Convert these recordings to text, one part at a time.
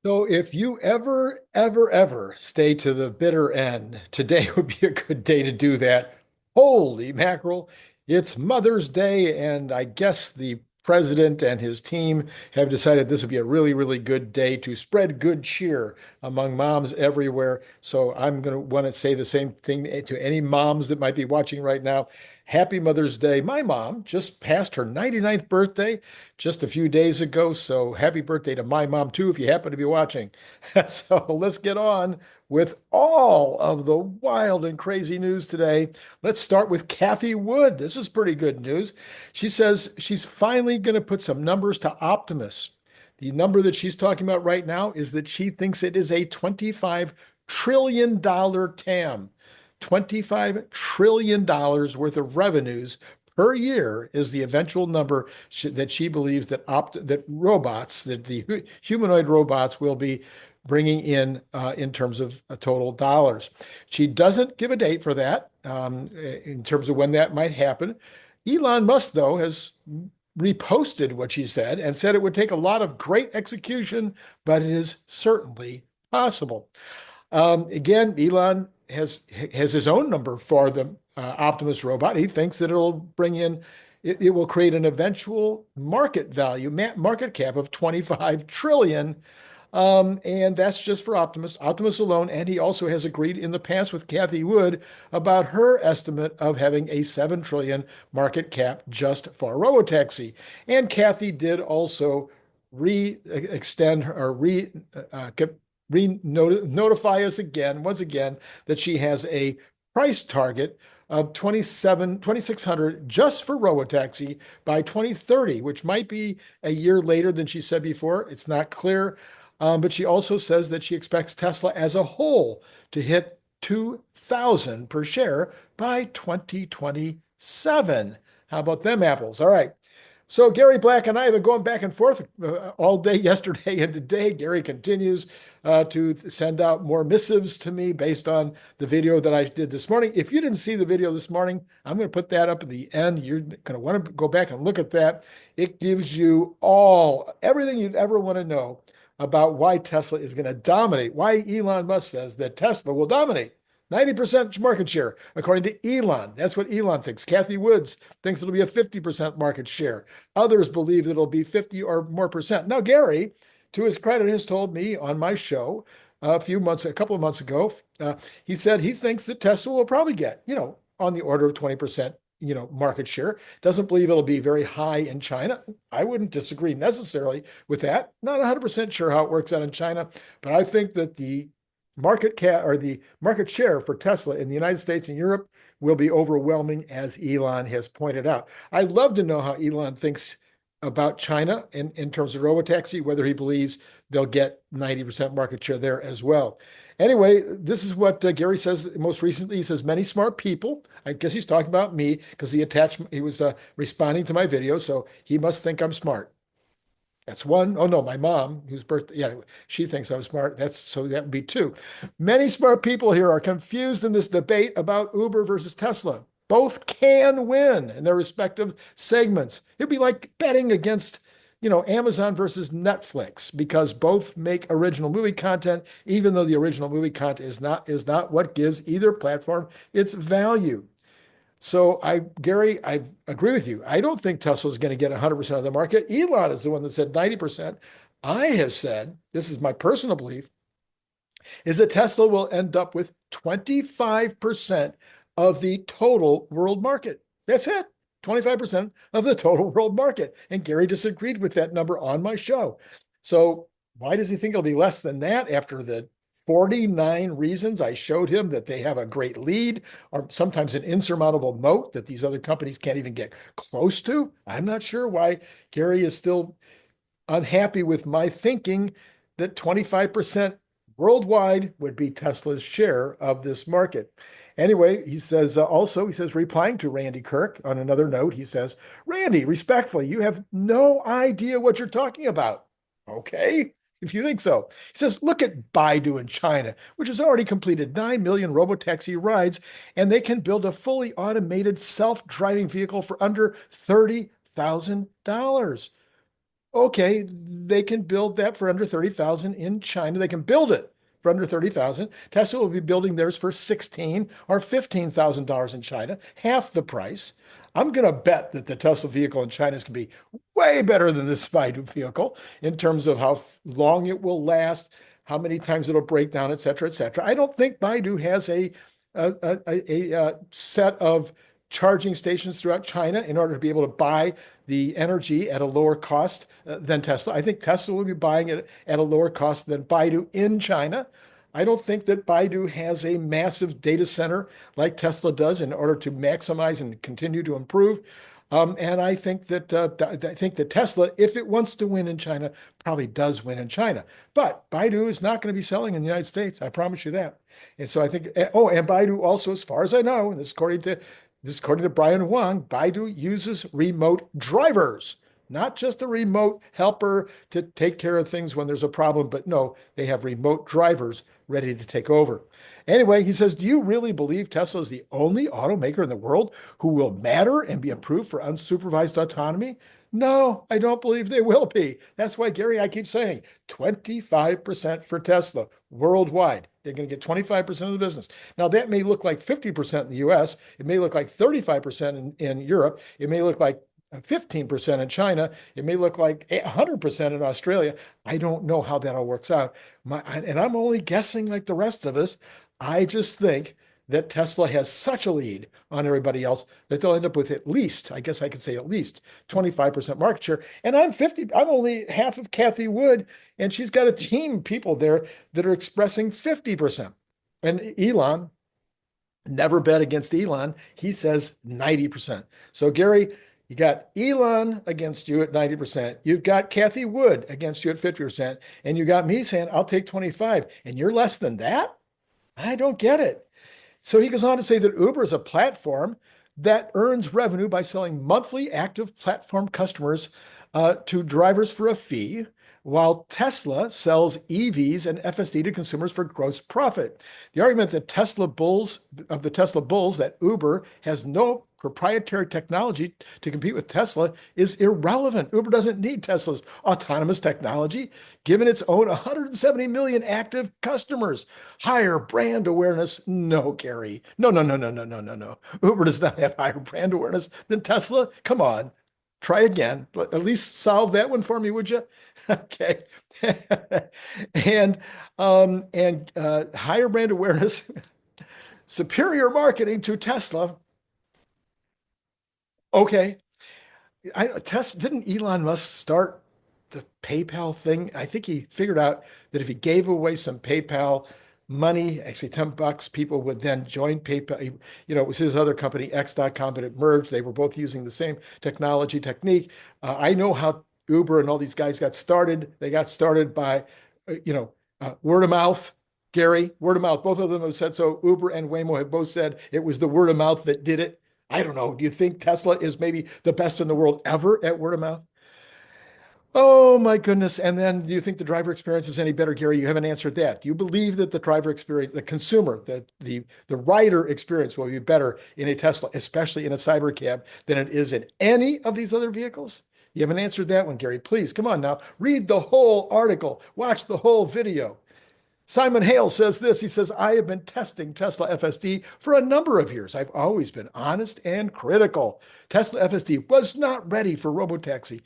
So if you ever stay to the bitter end, today would be a good day to do that. Holy mackerel. It's Mother's Day, and I guess the president and his team have decided this would be a really good day to spread good cheer among moms everywhere. So I'm going to want to say the same thing to any moms that might be watching right now. Happy Mother's Day. My mom just passed her 99th birthday just a few days ago. So happy birthday to my mom, too, if you happen to be watching. So let's get on with all of the wild and crazy news today. Let's start with Cathie Wood. This is pretty good news. She says she's finally going to put some numbers to Optimus. The number that she's talking about right now is that she thinks it is a $25 trillion TAM. $25 trillion worth of revenues per year is the eventual number that she believes that robots, that the humanoid robots will be bringing in terms of total dollars. She doesn't give a date for that in terms of when that might happen. Elon Musk, though, has reposted what she said and said it would take a lot of great execution, but it is certainly possible. Again, Elon has his own number for the Optimus robot. He thinks that it will create an eventual market value, market cap of 25 trillion. And that's just for Optimus alone. And he also has agreed in the past with Cathie Wood about her estimate of having a 7 trillion market cap just for Robotaxi. And Cathie did also re-extend or notify us again, once again, that she has a price target of 2,600 just for Robotaxi by 2030, which might be a year later than she said before. It's not clear. But she also says that she expects Tesla as a whole to hit 2,000 per share by 2027. How about them apples? All right. So Gary Black and I have been going back and forth all day yesterday and today. Gary continues to send out more missives to me based on the video that I did this morning. If you didn't see the video this morning, I'm going to put that up at the end. You're going to want to go back and look at that. It gives you everything you'd ever want to know about why Tesla is going to dominate, why Elon Musk says that Tesla will dominate. 90% market share, according to Elon. That's what Elon thinks. Cathie Woods thinks it'll be a 50% market share. Others believe that it'll be 50 or more percent. Now, Gary, to his credit, has told me on my show a couple of months ago, he said he thinks that Tesla will probably get, on the order of 20%, market share. Doesn't believe it'll be very high in China. I wouldn't disagree necessarily with that. Not 100% sure how it works out in China, but I think that the market cap or the market share for Tesla in the United States and Europe will be overwhelming, as Elon has pointed out. I'd love to know how Elon thinks about China in terms of Robotaxi, whether he believes they'll get 90% market share there as well. Anyway, this is what Gary says most recently. He says, many smart people, I guess he's talking about me because he was responding to my video, so he must think I'm smart. That's one. Oh no, my mom, whose birthday, yeah, she thinks I'm smart. So that would be two. Many smart people here are confused in this debate about Uber versus Tesla. Both can win in their respective segments. It'd be like betting against, Amazon versus Netflix because both make original movie content, even though the original movie content is not what gives either platform its value. So Gary, I agree with you. I don't think Tesla is going to get 100% of the market. Elon is the one that said 90%. I have said, this is my personal belief, is that Tesla will end up with 25% of the total world market. That's it. 25% of the total world market. And Gary disagreed with that number on my show. So why does he think it'll be less than that after the 49 reasons I showed him that they have a great lead or sometimes an insurmountable moat that these other companies can't even get close to? I'm not sure why Gary is still unhappy with my thinking that 25% worldwide would be Tesla's share of this market. Anyway, he says replying to Randy Kirk on another note, he says, Randy, respectfully, you have no idea what you're talking about. Okay, if you think so. He says, look at Baidu in China, which has already completed 9 million robotaxi rides, and they can build a fully automated self-driving vehicle for under $30,000. Okay, they can build that for under 30,000 in China. They can build it for under 30,000. Tesla will be building theirs for 16 or $15,000 in China, half the price. I'm going to bet that the Tesla vehicle in China is going to be way better than this Baidu vehicle in terms of how long it will last, how many times it'll break down, et cetera, et cetera. I don't think Baidu has a set of charging stations throughout China in order to be able to buy the energy at a lower cost than Tesla. I think Tesla will be buying it at a lower cost than Baidu in China. I don't think that Baidu has a massive data center like Tesla does in order to maximize and continue to improve. And I think that Tesla, if it wants to win in China, probably does win in China. But Baidu is not going to be selling in the United States. I promise you that. And so I think, oh, and Baidu also, as far as I know, and this according to Brian Wang, Baidu uses remote drivers, not just a remote helper to take care of things when there's a problem, but no, they have remote drivers ready to take over. Anyway, he says, do you really believe Tesla is the only automaker in the world who will matter and be approved for unsupervised autonomy? No, I don't believe they will be. That's why, Gary, I keep saying 25% for Tesla worldwide. They're going to get 25% of the business. Now, that may look like 50% in the US. It may look like 35% in Europe. It may look like 15% in China. It may look like 100% in Australia. I don't know how that all works out. And I'm only guessing like the rest of us. I just think that Tesla has such a lead on everybody else that they'll end up with at least, I guess I could say at least 25% market share. And I'm only half of Cathie Wood, and she's got a team of people there that are expressing 50%. And Elon, never bet against Elon. He says 90%. So, Gary, you got Elon against you at 90%. You've got Cathie Wood against you at 50%. And you got me saying, I'll take 25. And you're less than that? I don't get it. So he goes on to say that Uber is a platform that earns revenue by selling monthly active platform customers to drivers for a fee, while Tesla sells EVs and FSD to consumers for gross profit. The argument that the Tesla bulls that Uber has no proprietary technology to compete with Tesla is irrelevant. Uber doesn't need Tesla's autonomous technology, given its own 170 million active customers. Higher brand awareness? No, Gary. No, no, no, no, no, no, no, no. Uber does not have higher brand awareness than Tesla. Come on. Try again. At least solve that one for me, would you? Okay. and higher brand awareness, superior marketing to Tesla. Okay. Didn't Elon Musk start the PayPal thing? I think he figured out that if he gave away some PayPal money, actually $10, people would then join PayPal. It was his other company, X.com, but it merged. They were both using the same technology technique. I know how Uber and all these guys got started. They got started by, word of mouth. Gary, word of mouth. Both of them have said so. Uber and Waymo have both said it was the word of mouth that did it. I don't know. Do you think Tesla is maybe the best in the world ever at word of mouth? Oh my goodness. And then do you think the driver experience is any better, Gary? You haven't answered that. Do you believe that the driver experience, the consumer, the rider experience will be better in a Tesla, especially in a cybercab, than it is in any of these other vehicles? You haven't answered that one, Gary. Please, come on now. Read the whole article. Watch the whole video. Simon Hale says this. He says, I have been testing Tesla FSD for a number of years. I've always been honest and critical. Tesla FSD was not ready for Robotaxi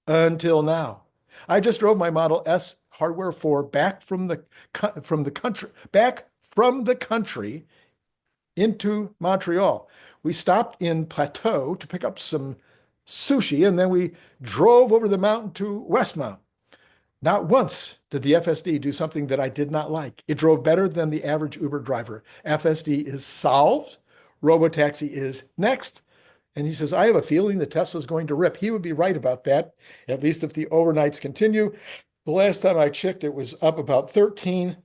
until now. I just drove my Model S Hardware 4 back from the country into Montreal. We stopped in Plateau to pick up some sushi, and then we drove over the mountain to Westmount. Not once did the FSD do something that I did not like. It drove better than the average Uber driver. FSD is solved. Robotaxi is next. And he says, I have a feeling that Tesla is going to rip. He would be right about that, at least if the overnights continue. The last time I checked, it was up about 13,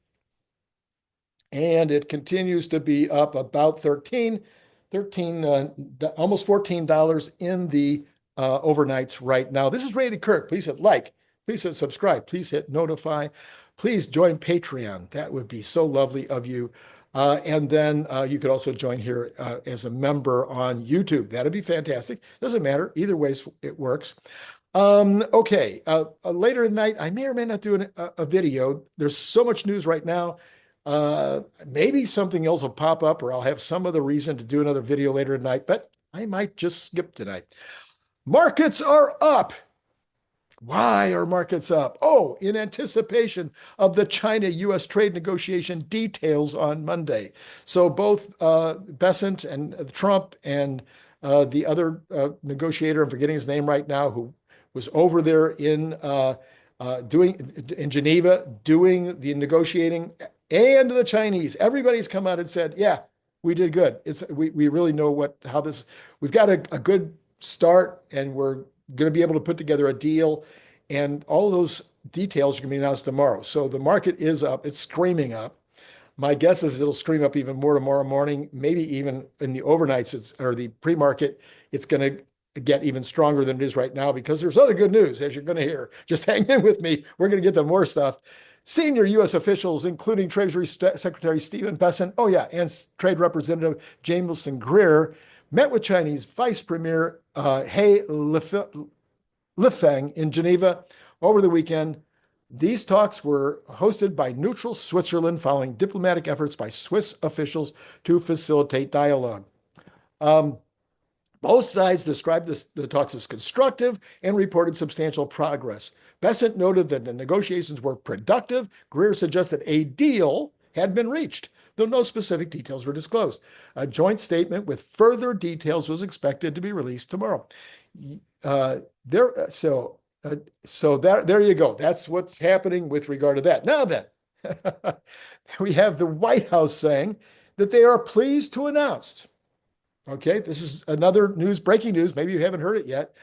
and it continues to be up about 13, almost $14 in the overnights right now. This is Randy Kirk. Please hit like. Please hit subscribe. Please hit notify. Please join Patreon. That would be so lovely of you. And then you could also join here as a member on YouTube. That'd be fantastic. Doesn't matter. Either way, it works. Okay. Later tonight, I may or may not do a video. There's so much news right now. Maybe something else will pop up, or I'll have some other reason to do another video later tonight, but I might just skip tonight. Markets are up. Why are markets up? Oh, in anticipation of the China-US trade negotiation details on Monday. So both Besant and Trump and the other negotiator, I'm forgetting his name right now, who was over there doing in Geneva, doing the negotiating, and the Chinese. Everybody's come out and said, "Yeah, we did good. We really know how this. We've got a good start, and we're going to be able to put together a deal, and all of those details are going to be announced tomorrow." So the market is up. It's screaming up. My guess is it'll scream up even more tomorrow morning, maybe even in the overnights or the pre-market. It's going to get even stronger than it is right now because there's other good news, as you're going to hear. Just hang in with me. We're going to get to more stuff. Senior U.S. officials, including Treasury Secretary Stephen Besant, oh yeah, and Trade Representative Jameson Greer, met with Chinese Vice Premier He Lifeng in Geneva over the weekend. These talks were hosted by neutral Switzerland following diplomatic efforts by Swiss officials to facilitate dialogue. Both sides described the talks as constructive and reported substantial progress. Besant noted that the negotiations were productive. Greer suggested a deal had been reached, though no specific details were disclosed. A joint statement with further details was expected to be released tomorrow. There you go. That's what's happening with regard to that. Now then, we have the White House saying that they are pleased to announce. Okay, this is another breaking news. Maybe you haven't heard it yet.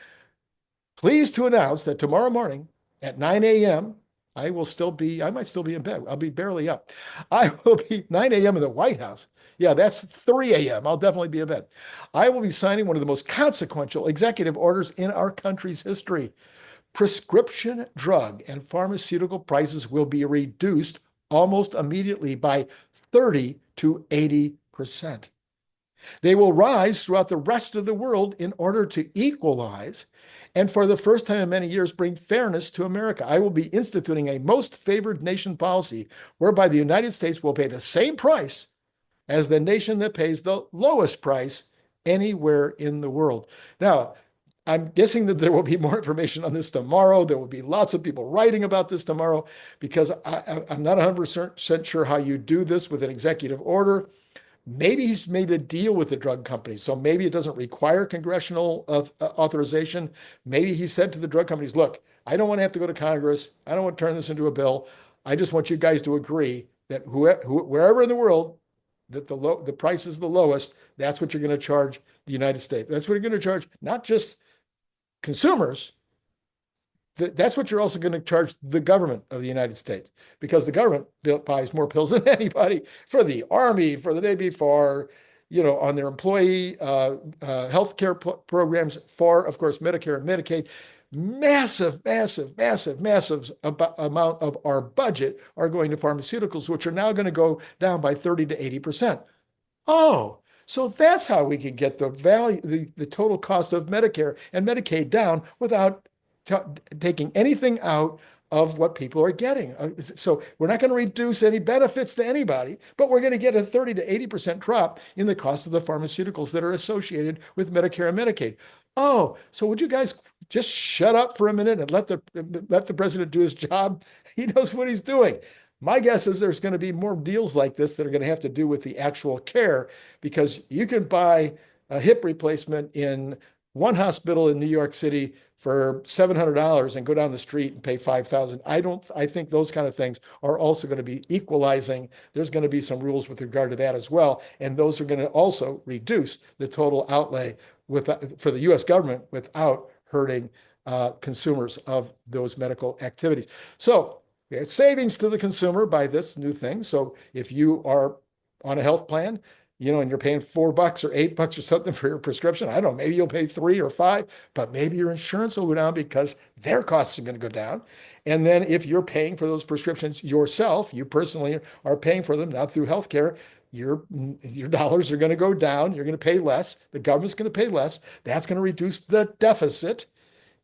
Pleased to announce that tomorrow morning at 9 a.m., I might still be in bed. I'll be barely up. I will be 9 a.m. in the White House. Yeah, that's 3 a.m. I'll definitely be in bed. I will be signing one of the most consequential executive orders in our country's history. Prescription drug and pharmaceutical prices will be reduced almost immediately by 30 to 80%. They will rise throughout the rest of the world in order to equalize and for the first time in many years bring fairness to America. I will be instituting a most favored nation policy whereby the United States will pay the same price as the nation that pays the lowest price anywhere in the world. Now, I'm guessing that there will be more information on this tomorrow. There will be lots of people writing about this tomorrow because I'm not 100% sure how you do this with an executive order. Maybe he's made a deal with the drug companies, so maybe it doesn't require congressional authorization. Maybe he said to the drug companies, look, I don't want to have to go to Congress. I don't want to turn this into a bill. I just want you guys to agree that wherever in the world that the price is the lowest, that's what you're going to charge the United States. That's what you're going to charge not just consumers, that's what you're also going to charge the government of the United States, because the government buys more pills than anybody for the Army, for the Navy, for, on their employee health care programs, for, of course, Medicare and Medicaid. Massive, massive, massive, massive amount of our budget are going to pharmaceuticals, which are now going to go down by 30 to 80%. Oh, so that's how we can get the value, the total cost of Medicare and Medicaid down without taking anything out of what people are getting. So we're not going to reduce any benefits to anybody, but we're going to get a 30 to 80% drop in the cost of the pharmaceuticals that are associated with Medicare and Medicaid. Oh, so would you guys just shut up for a minute and let the president do his job? He knows what he's doing. My guess is there's going to be more deals like this that are going to have to do with the actual care, because you can buy a hip replacement in one hospital in New York City for $700 and go down the street and pay $5,000. I think those kind of things are also going to be equalizing. There's going to be some rules with regard to that as well. And those are going to also reduce the total outlay for the U.S. government without hurting consumers of those medical activities. So savings to the consumer by this new thing. So if you are on a health plan, and you're paying $4 or $8 or something for your prescription, I don't know, maybe you'll pay $3 or $5, but maybe your insurance will go down because their costs are going to go down. And then if you're paying for those prescriptions yourself, you personally are paying for them, not through healthcare, your dollars are going to go down. You're going to pay less. The government's going to pay less. That's going to reduce the deficit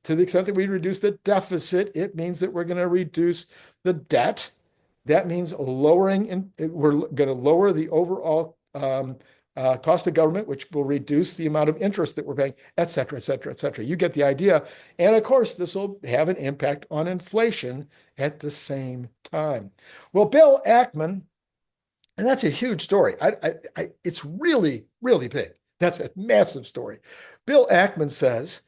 To the extent that we reduce the deficit, it means that we're going to reduce the debt. That means lowering, and we're going to lower the overall cost of government, which will reduce the amount of interest that we're paying, et cetera, et cetera, et cetera. You get the idea. And of course, this will have an impact on inflation at the same time. Well, Bill Ackman, and that's a huge story. It's really, really big. That's a massive story. Bill Ackman says,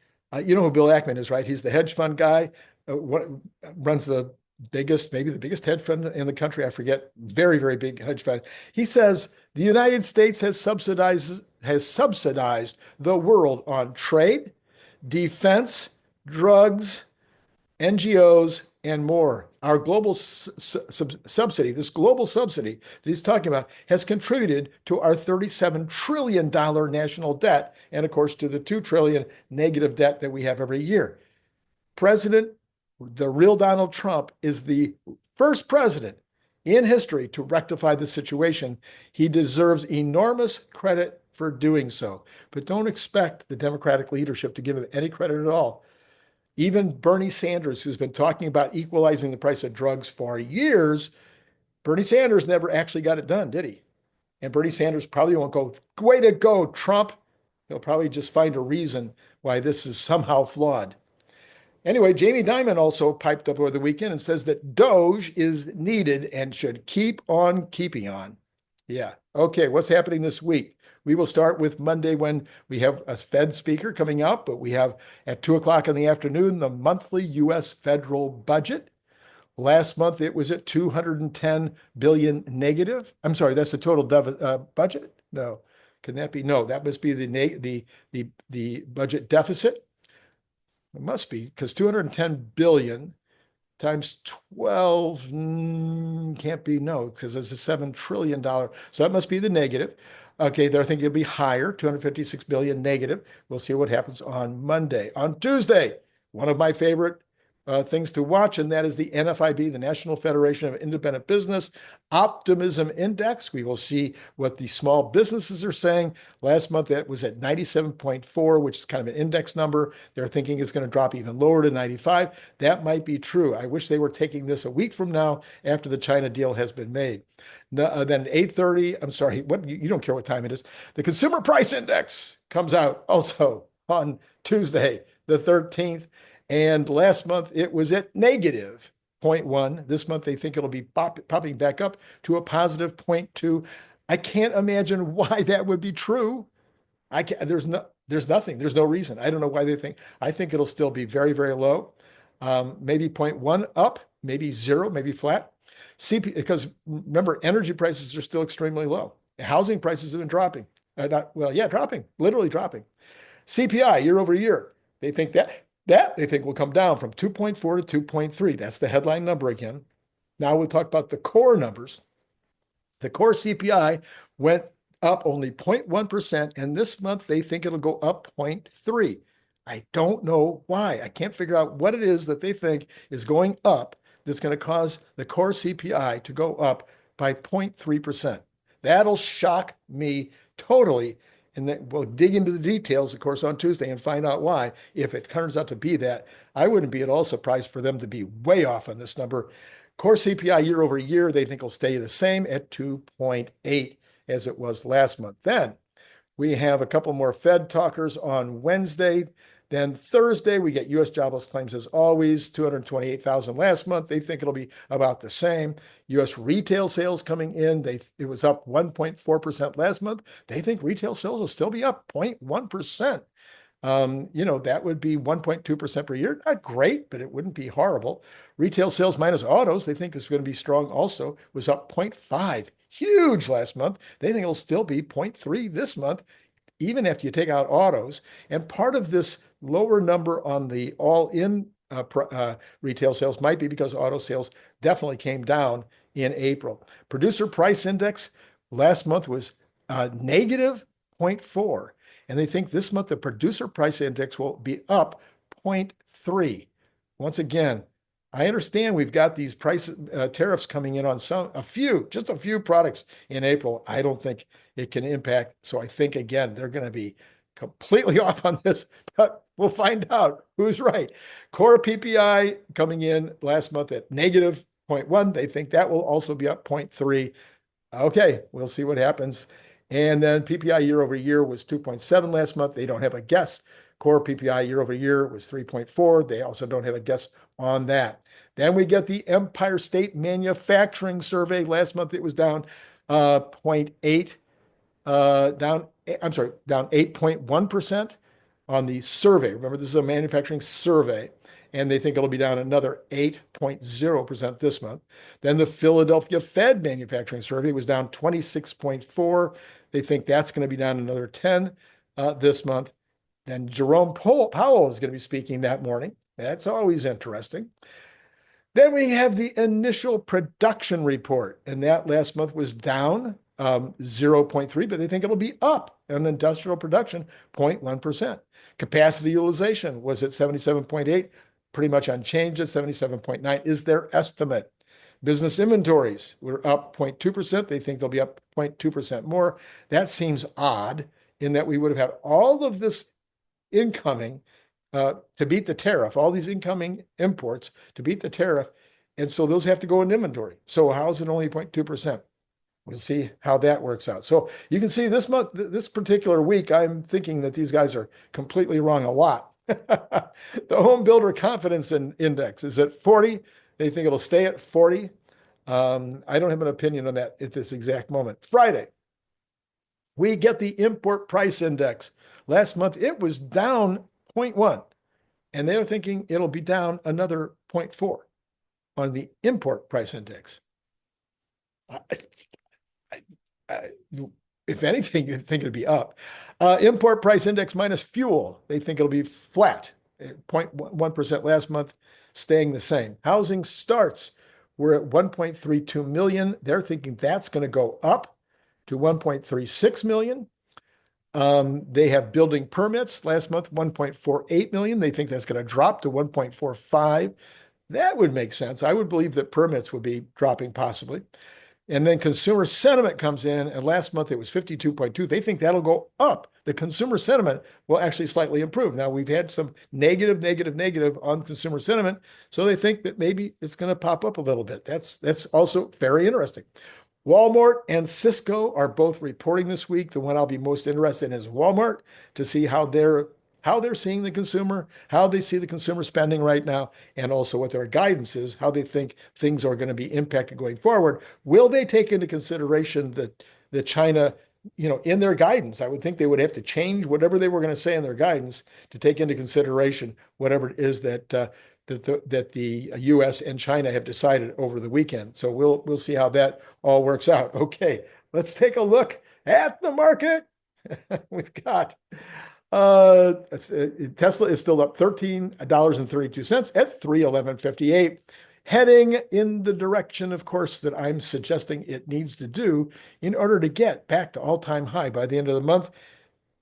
you know who Bill Ackman is, right? He's the hedge fund guy, runs the biggest, maybe the biggest hedge fund in the country. I forget, very, very big hedge fund. He says the United States has subsidized the world on trade, defense, drugs, NGOs, and more. Our global subsidy, this global subsidy that he's talking about, has contributed to our $37 trillion national debt, and of course to the $2 trillion negative debt that we have every year. The real Donald Trump, is the first president in history to rectify the situation. He deserves enormous credit for doing so, but don't expect the Democratic leadership to give him any credit at all. Even Bernie Sanders, who's been talking about equalizing the price of drugs for years, Bernie Sanders never actually got it done, did he? And Bernie Sanders probably won't go, way to go, Trump. He'll probably just find a reason why this is somehow flawed. Anyway, Jamie Dimon also piped up over the weekend and says that Doge is needed and should keep on keeping on. Yeah. Okay. What's happening this week? We will start with Monday when we have a Fed speaker coming out, but we have at 2 o'clock in the afternoon, the monthly U.S. federal budget. Last month, it was at 210 billion negative. I'm sorry, that's the total budget. No, can that be? No, that must be the budget deficit. It must be, because 210 billion times 12 can't be, no, because it's a $7 trillion. So that must be the negative. Okay, they're thinking it'll be higher, 256 billion negative. We'll see what happens on Monday. On Tuesday, one of my favorite things to watch, and that is the NFIB, the National Federation of Independent Business Optimism Index. We will see what the small businesses are saying. Last month, that was at 97.4, which is kind of an index number. They're thinking it's going to drop even lower to 95. That might be true. I wish they were taking this a week from now after the China deal has been made. Then 8:30, I'm sorry, what, you don't care what time it is. The Consumer Price Index comes out also on Tuesday, the 13th. And last month, it was at negative 0.1. This month, they think it'll be popping back up to a positive 0.2. I can't imagine why that would be true. There's nothing. There's no reason. I don't know why they think. I think it'll still be very, very low. Maybe 0.1 up, maybe 0, maybe flat. Because remember, energy prices are still extremely low. Housing prices have been dropping. Dropping, literally dropping. CPI year over year. They think they think will come down from 2.4 to 2.3. That's the headline number again. Now we'll talk about the core numbers. The core CPI went up only 0.1%, and this month they think it'll go up 0.3. I don't know why. I can't figure out what it is that they think is going up that's going to cause the core CPI to go up by 0.3%. That'll shock me totally. And then we'll dig into the details, of course, on Tuesday and find out why. If it turns out to be that, I wouldn't be at all surprised for them to be way off on this number. Core CPI year over year, they think will stay the same at 2.8 as it was last month. Then we have a couple more Fed talkers on Wednesday. Then Thursday, we get U.S. jobless claims as always, 228,000 last month. They think it'll be about the same. U.S. retail sales coming in, it was up 1.4% last month. They think retail sales will still be up 0.1%. That would be 1.2% per year. Not great, but it wouldn't be horrible. Retail sales minus autos, they think is going to be strong also, was up 0.5. Huge last month. They think it'll still be 0.3 this month, even after you take out autos. And part of this lower number on the all-in retail sales might be because auto sales definitely came down in April. Producer price index last month was negative 0.4. And they think this month the producer price index will be up 0.3. Once again, I understand we've got these price tariffs coming in on just a few products in April. I don't think it can impact. So I think, again, they're going to be completely off on this. But We'll find out who's right. Core PPI coming in last month at negative 0.1. They think that will also be up 0.3. Okay, we'll see what happens. And then PPI year over year was 2.7 last month. They don't have a guess. Core PPI year over year was 3.4. They also don't have a guess on that. Then we get the Empire State Manufacturing Survey. Last month it was down 0.8, down 8.1% on the survey. Remember, this is a manufacturing survey, and they think it'll be down another 8.0% this month. Then the Philadelphia Fed Manufacturing Survey was down 26.4. They think that's going to be down another 10 this month. Then Jerome Powell is going to be speaking that morning. That's always interesting. Then we have the initial production report, and that last month was down 0.3, but they think it'll be up on industrial production 0.1%. Capacity utilization was at 77.8, pretty much unchanged at 77.9 is their estimate. Business inventories were up 0.2%. They think they'll be up 0.2% more. That seems odd in that we would have had all of this incoming to beat the tariff, all these incoming imports to beat the tariff. And so those have to go in inventory. So how is it only 0.2%? We'll see how that works out. So you can see this month, this particular week, I'm thinking that these guys are completely wrong a lot. The Home Builder Confidence Index is at 40. They think it'll stay at 40. I don't have an opinion on that at this exact moment. Friday, we get the Import Price Index. Last month, it was down 0.1, and they're thinking it'll be down another 0.4 on the Import Price Index. If anything, you think it'd be up. Import Price Index minus fuel, they think it'll be flat, 0.1% last month, staying the same. Housing starts, we're at 1.32 million. They're thinking that's going to go up to 1.36 million. They have building permits last month, 1.48 million. They think that's going to drop to 1.45. That would make sense. I would believe that permits would be dropping possibly. And then consumer sentiment comes in, and last month it was 52.2. They think that'll go up. The consumer sentiment will actually slightly improve. Now, we've had some negative on consumer sentiment, so they think that maybe it's going to pop up a little bit. That's also very interesting. Walmart and Cisco are both reporting this week. The one I'll be most interested in is Walmart, to see how they're seeing the consumer, how they see the consumer spending right now, and also what their guidance is, how they think things are going to be impacted going forward. Will they take into consideration that China, in their guidance? I would think they would have to change whatever they were going to say in their guidance to take into consideration whatever it is that the U.S. and China have decided over the weekend. So we'll see how that all works out. Okay, let's take a look at the market. We've got Tesla is still up $13.32 at $311.58, heading in the direction, of course, that I'm suggesting it needs to do in order to get back to all-time high by the end of the month.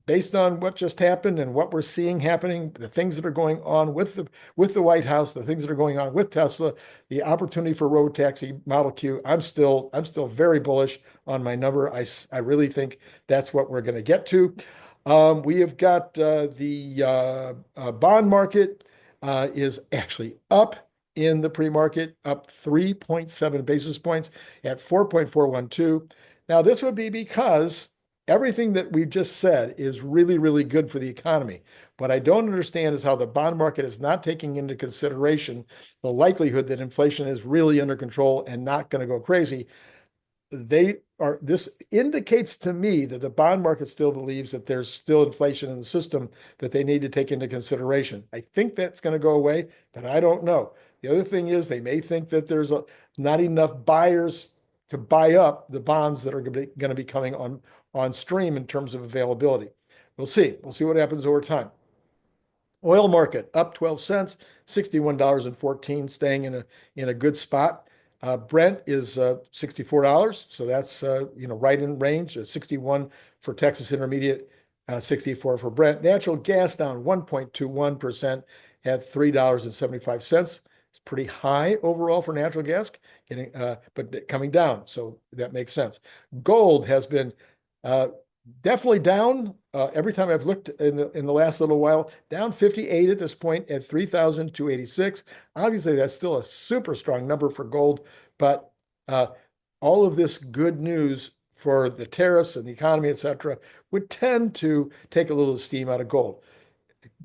Based on what just happened and what we're seeing happening, the things that are going on with the White House, the things that are going on with Tesla, the opportunity for Robotaxi Model Q, I'm still very bullish on my number. I really think that's what we're going to get to. We have got the bond market is actually up in the pre-market, up 3.7 basis points at 4.412. Now, this would be because everything that we've just said is really, really good for the economy. What I don't understand is how the bond market is not taking into consideration the likelihood that inflation is really under control and not going to go crazy. This indicates to me that the bond market still believes that there's still inflation in the system that they need to take into consideration. I think that's going to go away, but I don't know. The other thing is they may think that there's not enough buyers to buy up the bonds that are going to be coming on stream in terms of availability. We'll see. We'll see what happens over time. Oil market up 12 cents, $61.14, staying in a good spot. Brent is $64, so that's right in range. 61 for Texas Intermediate, 64 for Brent. Natural gas down 1.21% at $3.75. It's pretty high overall for natural gas, but coming down, so that makes sense. Gold has been Definitely down. Every time I've looked in the last little while, down 58 at this point at 3,286. Obviously, that's still a super strong number for gold, but uh, all of this good news for the tariffs and the economy, et cetera, would tend to take a little steam out of gold.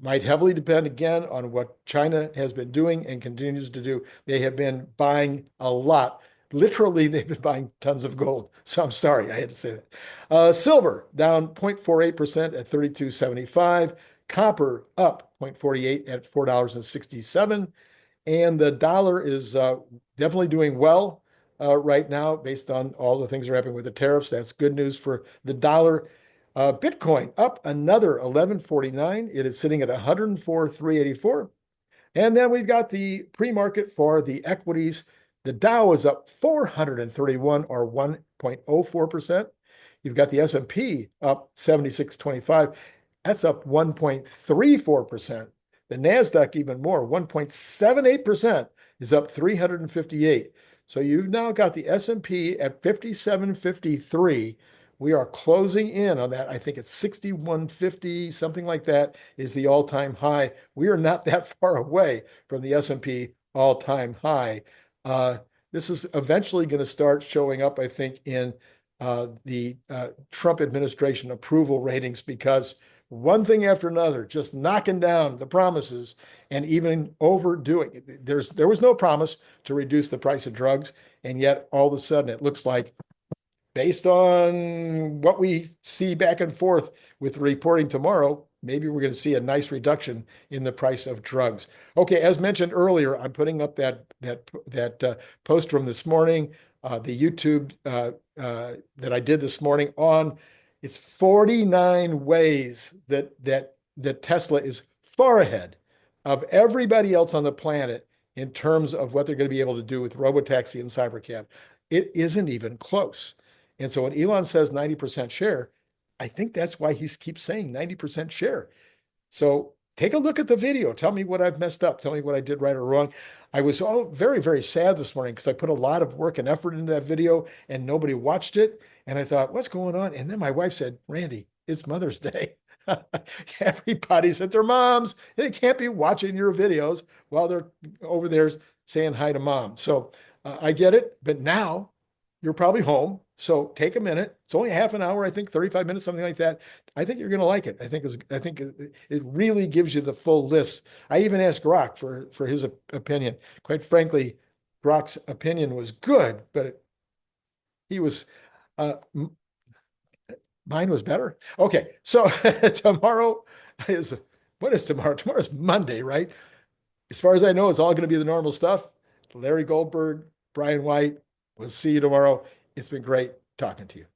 Might heavily depend again on what China has been doing and continues to do. They have been buying a lot. Literally, they've been buying tons of gold. So I'm sorry, I had to say that. Silver down 0.48% at 32.75. Copper up 0.48 at $4.67. And the dollar is definitely doing well right now based on all the things that are happening with the tariffs. That's good news for the dollar. Bitcoin up another 11.49. It is sitting at 104,384. And then we've got the pre-market for the equities. The Dow is up 431 or 1.04%. You've got the S&P up 76.25. That's up 1.34%. The NASDAQ even more, 1.78% is up 358. So you've now got the S&P at 57.53. We are closing in on that. I think it's 6150, something like that is the all-time high. We are not that far away from the S&P all-time high. This is eventually going to start showing up, I think, in the Trump administration approval ratings because one thing after another, just knocking down the promises and even overdoing it. There was no promise to reduce the price of drugs, and yet all of a sudden it looks like based on what we see back and forth with reporting tomorrow, maybe we're going to see a nice reduction in the price of drugs. Okay, as mentioned earlier, I'm putting up that post from this morning, the YouTube that I did this morning on it's 49 ways that Tesla is far ahead of everybody else on the planet in terms of what they're going to be able to do with Robotaxi and Cybercab. It isn't even close. And so when Elon says 90% share, I think that's why he keeps saying 90% share. So take a look at the video. Tell me what I've messed up. Tell me what I did right or wrong. I was all very, very sad this morning because I put a lot of work and effort into that video and nobody watched it. And I thought, what's going on? And then my wife said, Randy, it's Mother's Day. Everybody's at their moms. They can't be watching your videos while they're over there saying hi to mom. So I get it. But now you're probably home. So take a minute. It's only half an hour, I think, 35 minutes, something like that. I think you're going to like it. I think it really gives you the full list. I even asked Grok for his opinion. Quite frankly, Grok's opinion was good, but he was uh, mine was better. Okay, so tomorrow is what is tomorrow? Tomorrow's Monday, right? As far as I know, it's all going to be the normal stuff. Larry Goldberg, Brian White. We'll see you tomorrow. It's been great talking to you.